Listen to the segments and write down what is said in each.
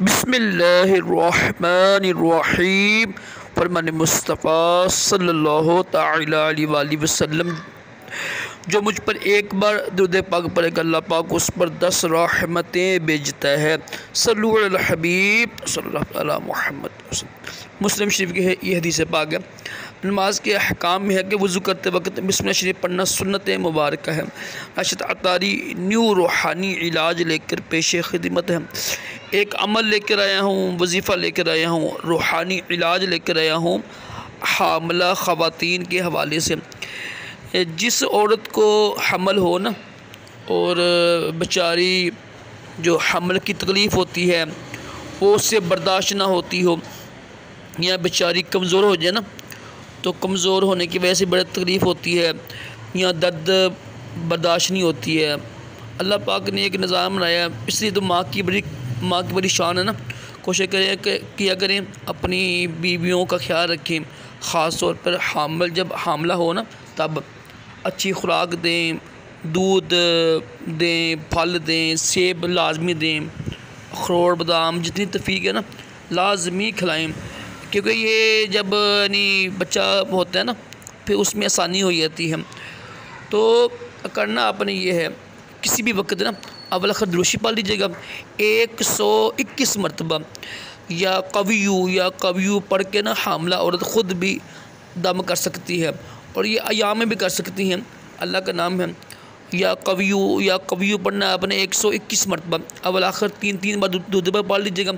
बिस्मिल्लाहिर्रहमानिर्रहीम। फरमान मुस्तफ़ा सल्लल्लाहु तआला अलैहि वसल्लम, जो मुझ पर एक बार दुरूद पाक पढ़ेगा अल्लाह पाक उस पर 10 रहमतें भेजता है। सल्लु अल हबीब सल्लल्लाहु अलैहि मुहम्मद। मुस्लिम शरीफ की है ये हदीस पाक है। नमाज के अहकाम में है कि वज़ू करते वक्त बिस्मिल्लाह शरीफ पढ़ना सुन्नत मुबारक है। राशिद अतारी न्यू रूहानी इलाज लेकर पेश खिदमत है। एक अमल लेकर आया हूँ, वजीफ़ा लेकर आया हूँ, रूहानी इलाज लेकर आया हूँ हामला ख़वातीन के हवाले से। जिस औरत को हमल हो ना, और बेचारी जो हमल की तकलीफ़ होती है वो उससे बर्दाश्त ना होती हो, या बेचारी कमज़ोर हो जाए ना, तो कमज़ोर होने की वजह से बड़ी तकलीफ़ होती है, या दर्द बर्दाश्त नहीं होती है। अल्लाह पाक ने एक निज़ाम बनाया, इसलिए तो माँ की बड़ी शान है ना। कोशिश करें किया करें अपनी बीवियों का ख्याल रखें, ख़ास तौर पर हामिल जब हामला हो ना, तब अच्छी खुराक दें, दूध दें, फल दें, सेब लाजमी दें, अखरोट बादाम जितनी तफ़ीक है ना लाजमी खिलाएं, क्योंकि ये जब यानी बच्चा होता है ना फिर उसमें आसानी हो जाती है। तो करना आपने ये है, किसी भी वक्त ना अव्वल आखिर दुरूशी पढ़ लीजिएगा 121 मरतबा, या कवियू पढ़ के ना हामला औरत ख़ुद भी दम कर सकती है, और ये अयाम में भी कर सकती हैं। अल्लाह का नाम है या कवियू पढ़ना आपने 121 मरतबा, अव्वल आखिर 3 बार दूध पर पढ़ लीजिएगा।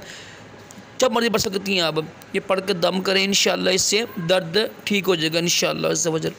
जब मर्ज़ी पढ़ सकती हैं आप, ये पढ़ कर दम करें, इंशाअल्लाह इससे दर्द ठीक हो जाएगा इंशाअल्लाह अज़्ज़ा वजल।